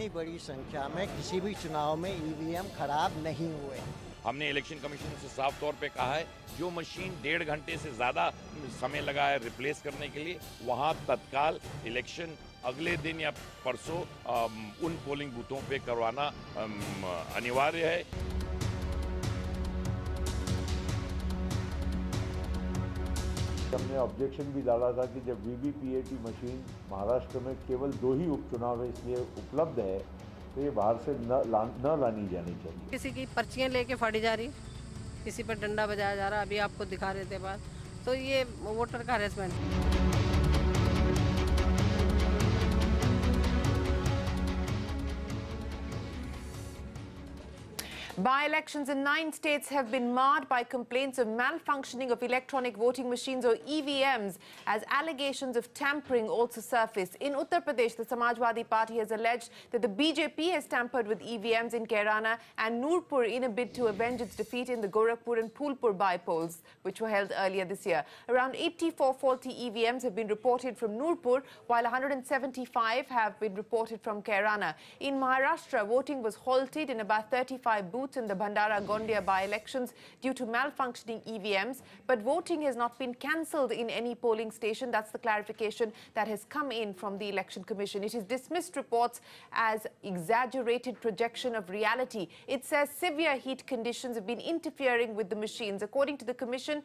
इतनी बड़ी संख्या में किसी भी चुनाव में ईवीएम खराब नहीं हुए। हमने इलेक्शन कमीशन से साफ तौर पे कहा है, जो मशीन 1.5 घंटे से ज़्यादा समय लगा है रिप्लेस करने के लिए, वहाँ तत्काल इलेक्शन अगले दिन या परसों उन पोलिंग बूथों पे करवाना अनिवार्य है। हमने ऑब्जेक्शन भी डाला था कि जब वीवीपीएटी मशीन महाराष्ट्र में केवल 2 ही उपचुनाव है इसलिए उपलब्ध है, तो ये बाहर से न लानी जानी चाहिए। किसी की पर्चियां लेके फाड़ी जा रही, किसी पर डंडा बजाया जा रहा, अभी आपको दिखा रहे थे बात, तो ये वोटर का harassment. By-elections in 9 states have been marred by complaints of malfunctioning of electronic voting machines or EVMs as allegations of tampering also surfaced. In Uttar Pradesh, the Samajwadi Party has alleged that the BJP has tampered with EVMs in Kairana and Nurpur in a bid to avenge its defeat in the Gorakhpur and Phulpur bypolls, which were held earlier this year. Around 84 faulty EVMs have been reported from Nurpur, while 175 have been reported from Kairana. In Maharashtra, voting was halted in about 35 booths in the Bhandara Gondia by-elections due to malfunctioning EVMs, but voting has not been cancelled in any polling station. That's the clarification that has come in from the Election Commission. It has dismissed reports as exaggerated projection of reality. It says severe heat conditions have been interfering with the machines. According to the Commission,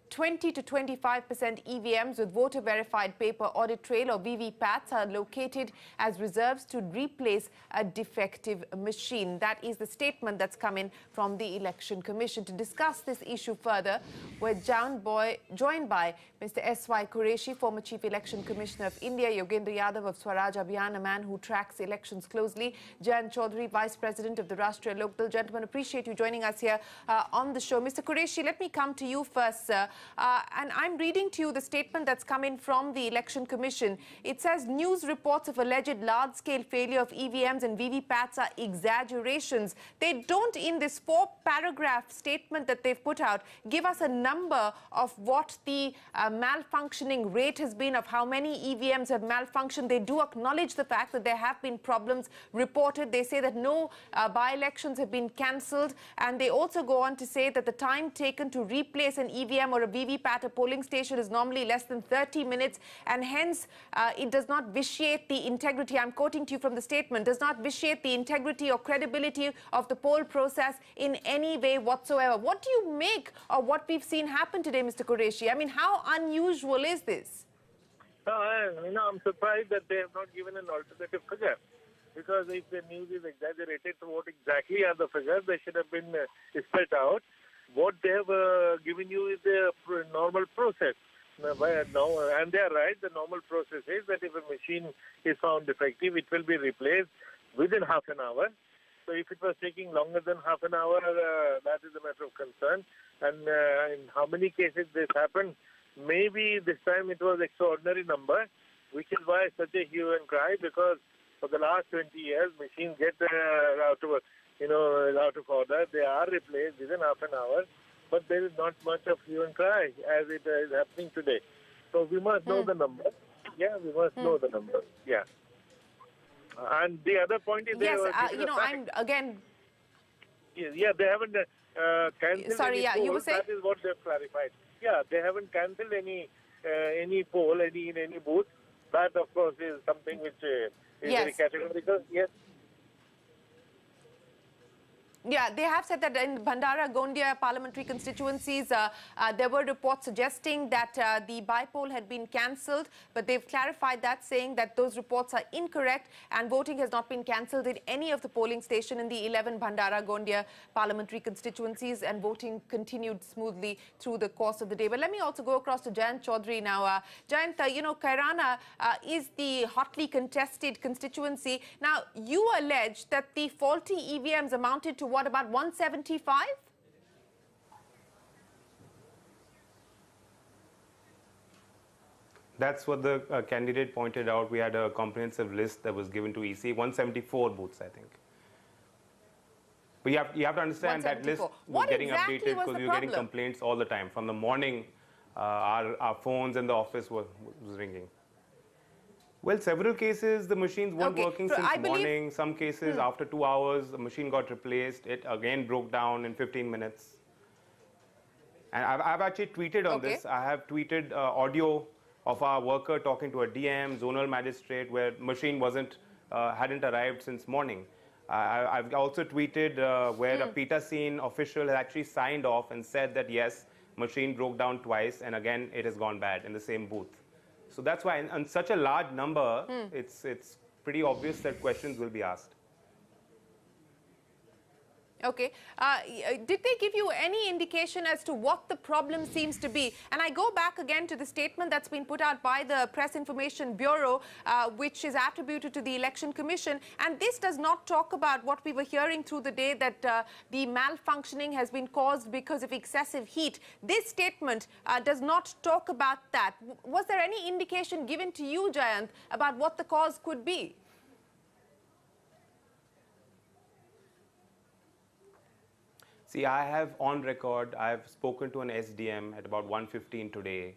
20 to 25% EVMs with voter-verified paper audit trail or VVPATs are located as reserves to replace a defective machine. That is the statement that's come in from the Election Commission. To discuss this issue further, we're joined by Mr. SY Quraishi, former Chief Election Commissioner of India, Yogendra Yadav of Swaraj Abhiyan, a man who tracks elections closely, Jayant Chaudhary, Vice President of the Rashtriya Lokdal. Gentlemen, appreciate you joining us here on the show. Mr. Quraishi, let me come to you first, sir. And I'm reading to you the statement that's come in from the Election Commission. It says news reports of alleged large-scale failure of EVMs and VVPATs are exaggerations. They don't, in this 4-paragraph statement that they've put out, give us a number of what the malfunctioning rate has been, of how many EVMs have malfunctioned. They do acknowledge the fact that there have been problems reported. They say that no by-elections have been cancelled, and they also go on to say that the time taken to replace an EVM or a VVPAT, a polling station, is normally less than 30 minutes, and hence it does not vitiate the integrity. I'm quoting to you from the statement, does not vitiate the integrity or credibility of the poll process in any way whatsoever. What do you make of what we've seen happen today, Mr. Quraishi? I mean, how unusual is this? I'm surprised that they have not given an alternative figure, because if the news is exaggerated, so what exactly are the figures? They should have been spelled out. What they have given you is the normal process. And they are right, the normal process is that if a machine is found defective, it will be replaced within half an hour. So if it was taking longer than half an hour, that is a matter of concern. And in how many cases this happened, maybe this time it was extraordinary number, which is why such a hue and cry, because for the last 20 years, machines get out of order. They are replaced within half an hour, but there is not much of hue and cry as it is happening today. So we must know the number. Yeah, we must know the number. Yeah. And the other point is... Yes, I'm again... Yeah, they haven't cancelled Sorry, any you were polls. saying? That is what they've clarified. Yeah, they haven't cancelled any poll, in any booth. That, of course, is something which is very categorical. Yes. Yeah, they have said that in Bhandara Gondia parliamentary constituencies, there were reports suggesting that the bypoll had been cancelled, but they've clarified that, saying that those reports are incorrect and voting has not been cancelled in any of the polling station in the 11 Bhandara Gondia parliamentary constituencies, and voting continued smoothly through the course of the day. But let me also go across to Jayant Chaudhary now. Jayant, Kairana is the hotly contested constituency. Now, you allege that the faulty EVMs amounted to what, about 175? That's what the candidate pointed out. We had a comprehensive list that was given to EC, 174 booths, I think. But you have to understand that list was getting updated because we were getting complaints all the time. From the morning, our phones in the office was ringing. Well, several cases the machines weren't working So since I believe- morning. Some cases after 2 hours the machine got replaced. It again broke down in 15 minutes. And I've actually tweeted on this. I have tweeted audio of our worker talking to a DM, zonal magistrate, where machine hadn't arrived since morning. I've also tweeted where a Peterson official had actually signed off and said that yes, machine broke down twice and again it has gone bad in the same booth. So that's why on such a large number, it's pretty obvious that questions will be asked. Okay. Did they give you any indication as to what the problem seems to be? And I go back again to the statement that's been put out by the Press Information Bureau, which is attributed to the Election Commission. And this does not talk about what we were hearing through the day, that the malfunctioning has been caused because of excessive heat. This statement does not talk about that. Was there any indication given to you, Jayant, about what the cause could be? See, I have on record, I have spoken to an SDM at about 1:15 today.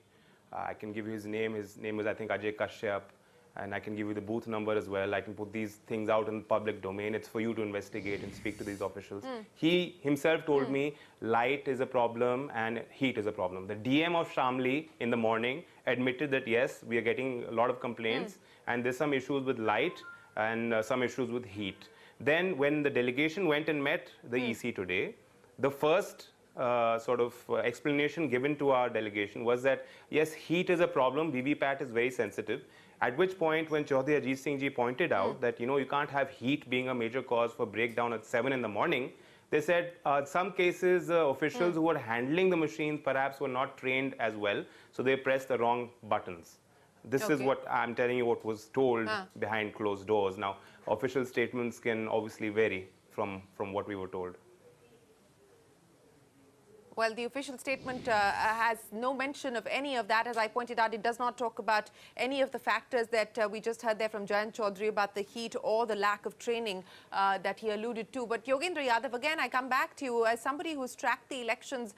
I can give you his name. His name is, I think, Ajay Kashyap. And I can give you the booth number as well. I can put these things out in the public domain. It's for you to investigate and speak to these officials. He himself told me light is a problem and heat is a problem. The DM of Shamli in the morning admitted that, yes, we are getting a lot of complaints and there's some issues with light and some issues with heat. Then when the delegation went and met the EC today, the first explanation given to our delegation was that, yes, heat is a problem, VVPAT is very sensitive. At which point, when Chaudhary Ajit Singh ji pointed out that, you know, you can't have heat being a major cause for breakdown at 7 in the morning, they said some cases officials who were handling the machines perhaps were not trained as well, so they pressed the wrong buttons. This is what I'm telling you, what was told behind closed doors. Now, official statements can obviously vary from what we were told. Well, the official statement has no mention of any of that. As I pointed out, it does not talk about any of the factors that we just heard there from Jayant Chaudhary about the heat or the lack of training that he alluded to. But Yogendra Yadav, again, I come back to you as somebody who's tracked the elections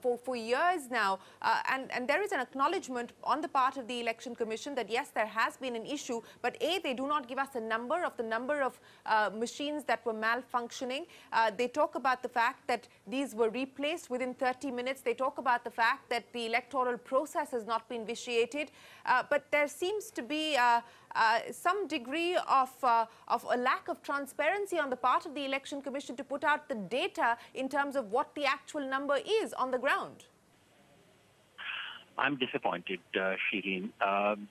for years now. And there is an acknowledgement on the part of the Election Commission that, yes, there has been an issue, but A, they do not give us a number of the number of machines that were malfunctioning. They talk about the fact that these were replaced within 30 minutes. They talk about the fact that the electoral process has not been vitiated, but there seems to be some degree of a lack of transparency on the part of the Election Commission to put out the data in terms of what the actual number is on the ground. I'm disappointed, Shereen.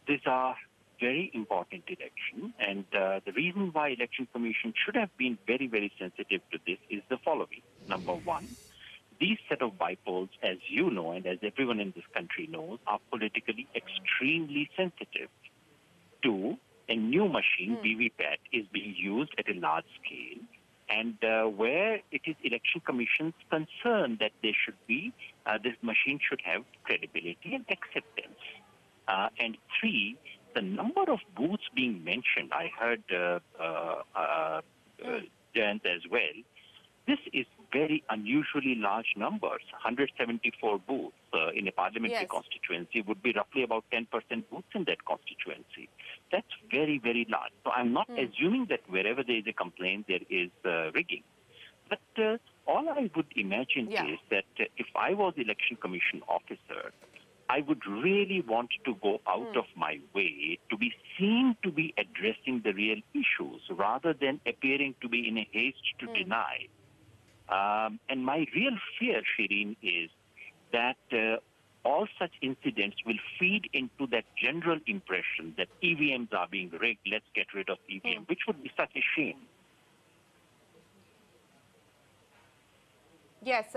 These are very important elections, and the reason why Election Commission should have been very, very sensitive to this is the following. Number one, these set of bypolls, as you know and as everyone in this country knows, are politically extremely sensitive. Two, a new machine, VVPAT, is being used at a large scale, and where it is Election Commission's concern that there should be, this machine should have credibility and acceptance. And three, the number of booths being mentioned, I heard Jayant as well, this is very unusually large numbers. 174 booths in a parliamentary constituency would be roughly about 10% booths in that constituency. That's very, very large. So I'm not assuming that wherever there is a complaint, there is rigging. But all I would imagine is that if I was Election Commission officer, I would really want to go out of my way to be seen to be addressing the real issues rather than appearing to be in a haste to deny. And my real fear, Shereen, is that all such incidents will feed into that general impression that EVMs are being rigged, let's get rid of EVM, which would be such a shame. Yes,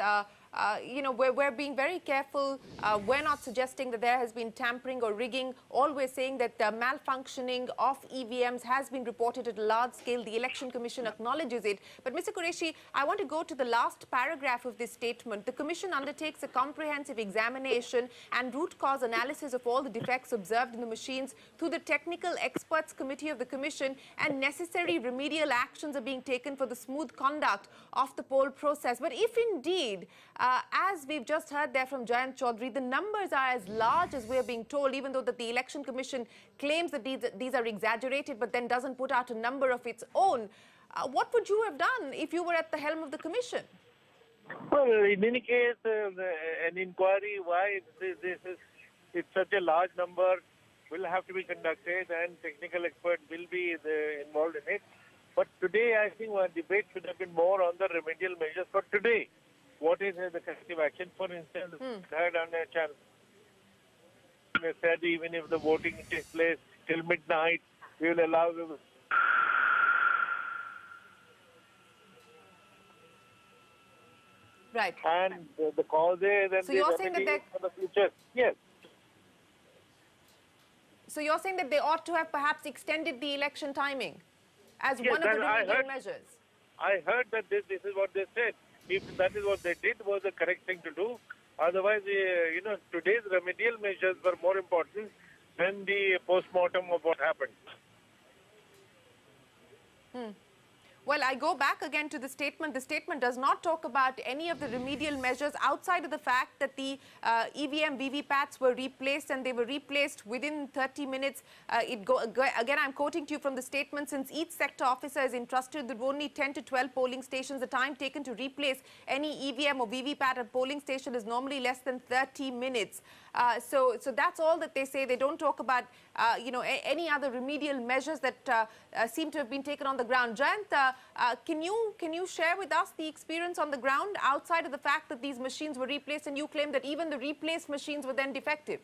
you know, we're being very careful. We're not suggesting that there has been tampering or rigging. All we're saying that the malfunctioning of EVMs has been reported at a large scale. The Election Commission acknowledges it. But Mr. Quraishi, I want to go to the last paragraph of this statement. The Commission undertakes a comprehensive examination and root cause analysis of all the defects observed in the machines through the Technical Experts Committee of the Commission, and necessary remedial actions are being taken for the smooth conduct of the poll process. But if indeed As we've just heard there from Jayant Chaudhary, the numbers are as large as we're being told, even though that the Election Commission claims that these are exaggerated, but then doesn't put out a number of its own. What would you have done if you were at the helm of the Commission? Well, in any case, an inquiry why it's such a large number will have to be conducted, and technical experts will be involved in it. But today, I think our debate should have been more on the remedial measures for today. What is the corrective action? For instance, heard on a channel, they said even if the voting takes place till midnight, we will allow them. Right. And the cause is and so you're saying that for the future. Yes. So you're saying that they ought to have perhaps extended the election timing as Yes, one of the remedial measures? I heard that this is what they said. If that is what they did, was the correct thing to do. Otherwise, today's remedial measures were more important than the post-mortem of what happened. Well, I go back again to the statement. The statement does not talk about any of the remedial measures outside of the fact that the EVM VVPATs were replaced, and they were replaced within 30 minutes. Again, I'm quoting to you from the statement. Since each sector officer is entrusted with only 10 to 12 polling stations, the time taken to replace any EVM or VVPAT at polling station is normally less than 30 minutes. So that's all that they say. They don't talk about, any other remedial measures that seem to have been taken on the ground. Jayant, can you share with us the experience on the ground outside of the fact that these machines were replaced, and you claim that even the replaced machines were then defective?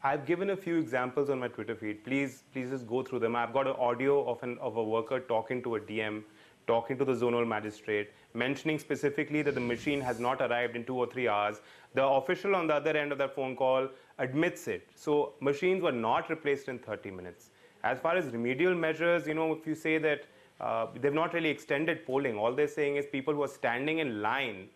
I've given a few examples on my Twitter feed. Please just go through them. I've got an audio of a worker talking to a DM, talking to the zonal magistrate, mentioning specifically that the machine has not arrived in 2 or 3 hours. The official on the other end of that phone call admits it. So machines were not replaced in 30 minutes. As far as remedial measures, if you say that they've not really extended polling, all they're saying is people who are standing in line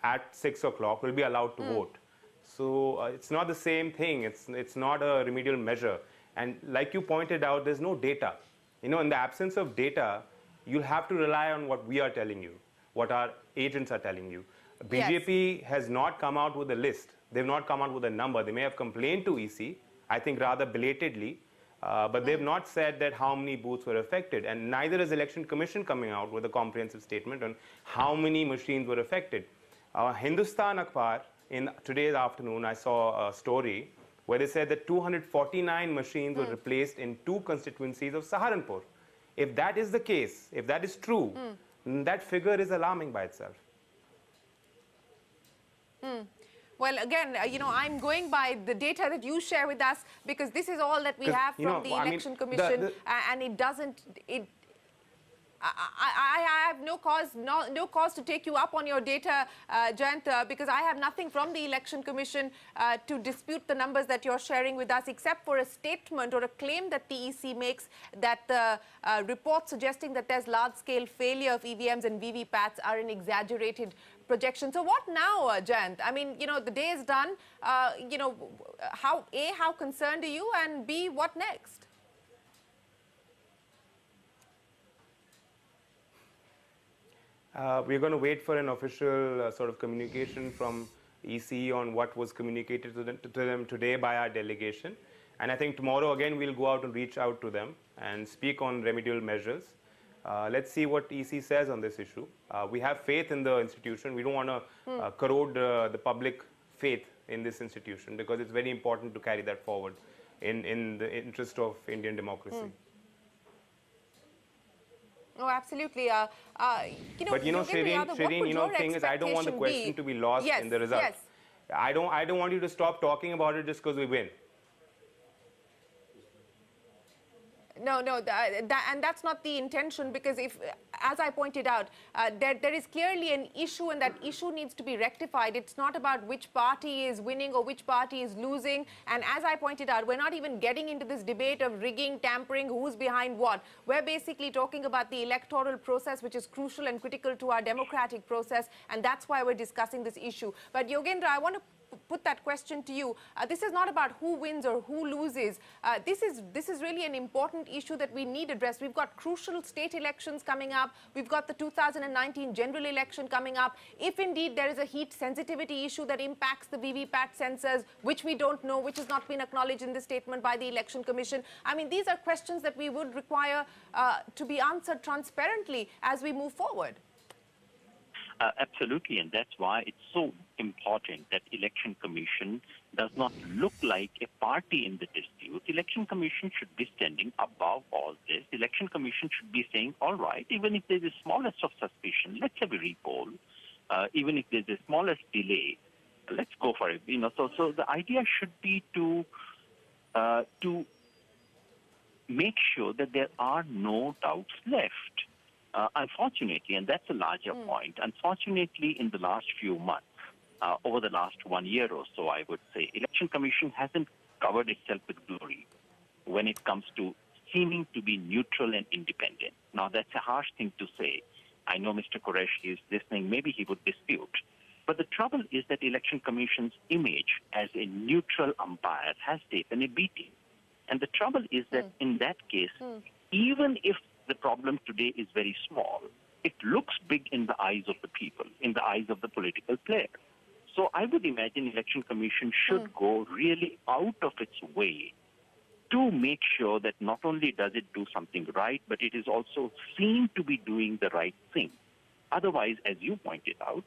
at 6 o'clock will be allowed to vote. So it's not the same thing. It's not a remedial measure. And like you pointed out, there's no data. In the absence of data, you'll have to rely on what we are telling you, what our agents are telling you. BJP has not come out with a list. They've not come out with a number. They may have complained to EC, I think rather belatedly, but they've not said that how many booths were affected. And neither is Election Commission coming out with a comprehensive statement on how many machines were affected. Hindustan Akhbar, in today's afternoon, I saw a story where they said that 249 machines were replaced in 2 constituencies of Saharanpur. If that is the case, if that is true, that figure is alarming by itself. Well, again, I'm going by the data that you share with us, because this is all that we have from the Election Commission, and it doesn't. I have no cause to take you up on your data, Jayant, because I have nothing from the Election Commission to dispute the numbers that you're sharing with us, except for a statement or a claim that the EC makes that the report suggesting that there's large-scale failure of EVMs and VVPATs are an exaggerated projection. So what now, Jayant? I mean, the day is done. How concerned are you, and B, what next? We're going to wait for an official sort of communication from EC on what was communicated to them today by our delegation. And I think tomorrow, again, we'll go out and reach out to them and speak on remedial measures. Let's see what EC says on this issue. We have faith in the institution. We don't want to corrode the public faith in this institution, because it's very important to carry that forward in the interest of Indian democracy. Oh, absolutely. But Shereen, thing is, I don't want the question to be lost in the result. Yes. I don't want you to stop talking about it just because we win. No, and that's not the intention, because if, as I pointed out, there is clearly an issue, and that issue needs to be rectified. It's not about which party is winning or which party is losing. And as I pointed out, we're not even getting into this debate of rigging, tampering, who's behind what. We're basically talking about the electoral process, which is crucial and critical to our democratic process, and that's why we're discussing this issue. But Yogendra, I want to put that question to you. This is not about who wins or who loses. This is really an important issue that we need addressed. We've got crucial state elections coming up. We've got the 2019 general election coming up. If indeed there is a heat sensitivity issue that impacts the VVPAT sensors, which we don't know, which has not been acknowledged in this statement by the Election Commission. I mean, these are questions that we would require to be answered transparently as we move forward. Absolutely, and that's why it's so important that Election Commission does not look like a party in the dispute. Election Commission should be standing above all this. Election Commission should be saying, all right, even if there's the smallest of suspicion, let's have a repoll. Even if there's the smallest delay, let's go for it. You know, so the idea should be to make sure that there are no doubts left. Unfortunately, and that's a larger point, unfortunately, in the last few months, over the last 1 year or so, I would say, Election Commission hasn't covered itself with glory when it comes to seeming to be neutral and independent. Now, that's a harsh thing to say. I know Mr. Quraishi is listening. Maybe he would dispute. But the trouble is that Election Commission's image as a neutral umpire has taken a beating. And the trouble is that in that case, even if the problem today is very small, it looks big in the eyes of the people, in the eyes of the political players. So I would imagine Election Commission should go really out of its way to make sure that not only does it do something right, but it is also seen to be doing the right thing. Otherwise, as you pointed out,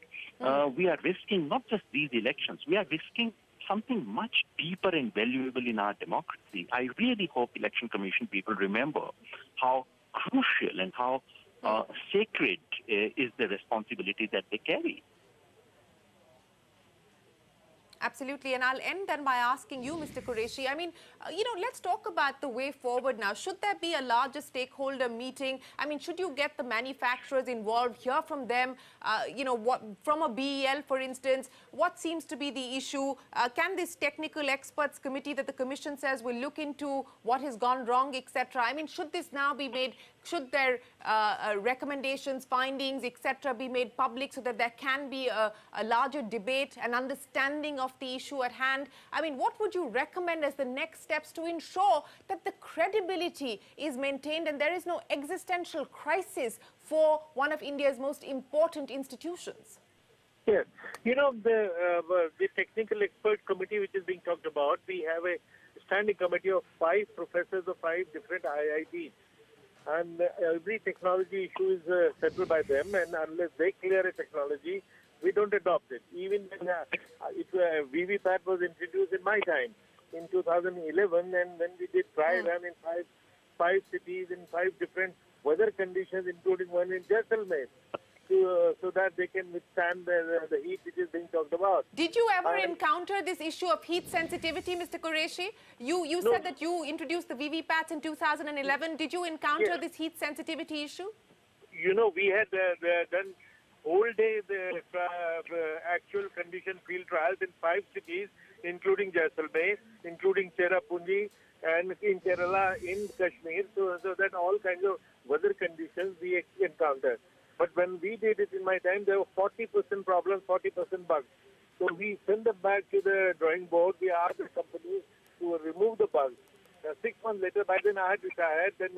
we are risking not just these elections, we are risking something much deeper and valuable in our democracy. I really hope Election Commission people remember how crucial and how sacred is the responsibility that they carry. Absolutely. And I'll end then by asking you, Mr. Quraishi, I mean, let's talk about the way forward now. Should there be a larger stakeholder meeting? I mean, should you get the manufacturers involved, hear from them, from a BEL, for instance, what seems to be the issue? Can this technical experts committee that the Commission says will look into what has gone wrong, etc.? I mean, should this now be made, should their recommendations, findings, etc. be made public so that there can be a larger debate and understanding of the issue at hand? I mean, what would you recommend as the next steps to ensure that the credibility is maintained and there is no existential crisis for one of India's most important institutions? Yes. The technical expert committee which is being talked about, we have a standing committee of 5 professors of 5 different IITs. And every technology issue is settled by them, and unless they clear a technology, we don't adopt it. Even when VVPAT was introduced in my time, in 2011, and when we did trial run in five cities, in 5 different weather conditions, including one in Jaisalmer, so that they can withstand the heat which is being talked about. Did you ever encounter this issue of heat sensitivity, Mr. Quraishi? You said that you introduced the VVPATs in 2011. Did you encounter this heat sensitivity issue? We had done whole day the actual condition field trials in 5 cities, including Jaisalmer, including Cherrapunji, and in Kerala, in Kashmir, so that all kinds of weather conditions we encountered. But when we did it in my time, there were 40% problems, 40% bugs. So we sent them back to the drawing board. We asked the companies to remove the bugs. 6 months later, by then I had retired. Then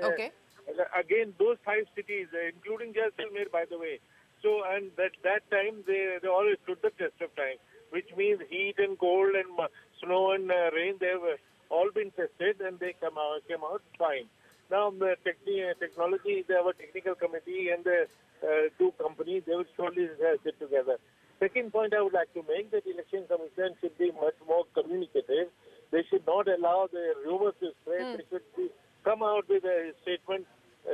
again, those 5 cities, including Jaisalmer, by the way. So, and that time, they all stood the test of time, which means heat and cold and snow and rain, they have all been tested and they came out fine. Now, the technology, they have a technical committee and the 2 companies, they will surely sit together. Second point I would like to make, that Election Commission should be much more communicative. They should not allow the rumors to spread. They should come out with a statement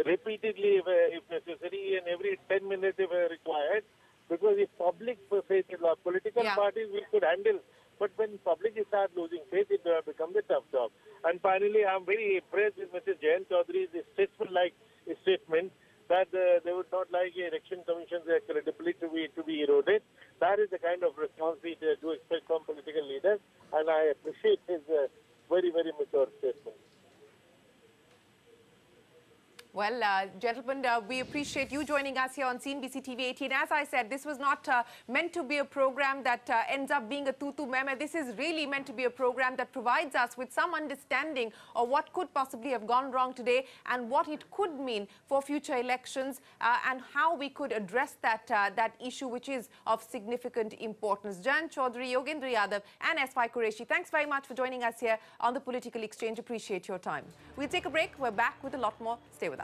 repeatedly if necessary, and every 10 minutes if required. Because if public faith in political parties, we could handle. But when public start losing faith, it becomes a tough job. And finally, I'm very impressed with Mr. Jayant Chaudhary's statesman-like statement that they would not like the Election Commission's credibility to be eroded. That is the kind of response we do expect from political leaders, and I appreciate his very, very mature statement. Well, gentlemen, we appreciate you joining us here on CNBC TV18. As I said, this was not meant to be a program that ends up being a tutu meme. This is really meant to be a program that provides us with some understanding of what could possibly have gone wrong today and what it could mean for future elections and how we could address that issue, which is of significant importance. Jayant, Chaudhary, Yogendra, Yadav and SY Quraishi, thanks very much for joining us here on the Political Exchange. Appreciate your time. We'll take a break. We're back with a lot more. Stay with us.